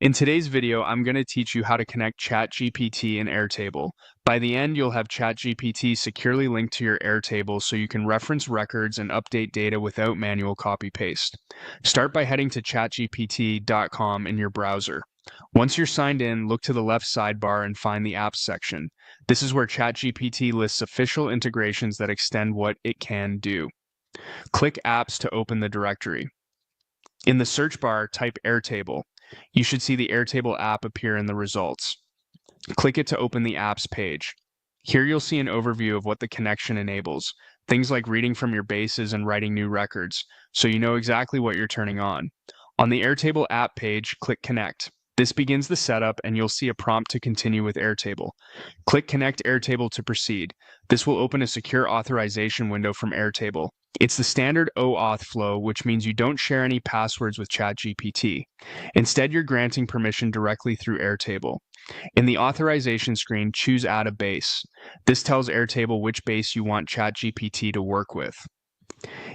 In today's video, I'm going to teach you how to connect ChatGPT and Airtable. By the end, you'll have ChatGPT securely linked to your Airtable so you can reference records and update data without manual copy-paste. Start by heading to chatgpt.com in your browser. Once you're signed in, look to the left sidebar and find the Apps section. This is where ChatGPT lists official integrations that extend what it can do. Click Apps to open the directory. In the search bar, type Airtable. You should see the Airtable app appear in the results. Click it to open the apps page. Here you'll see an overview of what the connection enables, things like reading from your bases and writing new records, so you know exactly what you're turning on. On the Airtable app page, click Connect. This begins the setup and you'll see a prompt to continue with Airtable. Click Connect Airtable to proceed. This will open a secure authorization window from Airtable. It's the standard OAuth flow, which means you don't share any passwords with ChatGPT. Instead, you're granting permission directly through Airtable. In the authorization screen, choose Add a base. This tells Airtable which base you want ChatGPT to work with.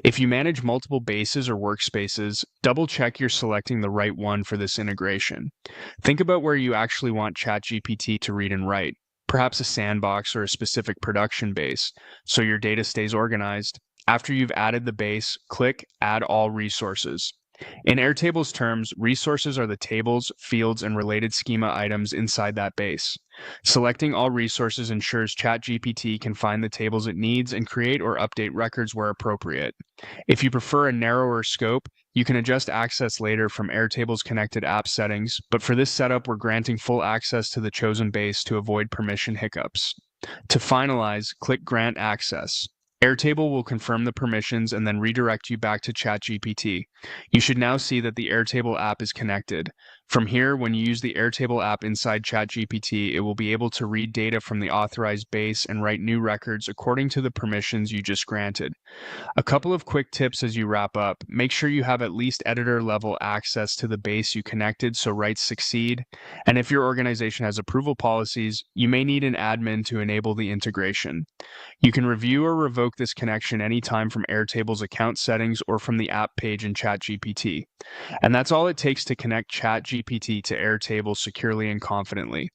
If you manage multiple bases or workspaces, double-check you're selecting the right one for this integration. Think about where you actually want ChatGPT to read and write, perhaps a sandbox or a specific production base, so your data stays organized. After you've added the base, click Add All Resources. In Airtable's terms, resources are the tables, fields, and related schema items inside that base. Selecting all resources ensures ChatGPT can find the tables it needs and create or update records where appropriate. If you prefer a narrower scope, you can adjust access later from Airtable's connected app settings, but for this setup, we're granting full access to the chosen base to avoid permission hiccups. To finalize, click Grant Access. Airtable will confirm the permissions and then redirect you back to ChatGPT. You should now see that the Airtable app is connected. From here, when you use the Airtable app inside ChatGPT, it will be able to read data from the authorized base and write new records according to the permissions you just granted. A couple of quick tips as you wrap up. Make sure you have at least editor level access to the base you connected so writes succeed. And if your organization has approval policies, you may need an admin to enable the integration. You can review or revoke this connection anytime from Airtable's account settings or from the app page in ChatGPT. And that's all it takes to connect ChatGPT to Airtable securely and confidently.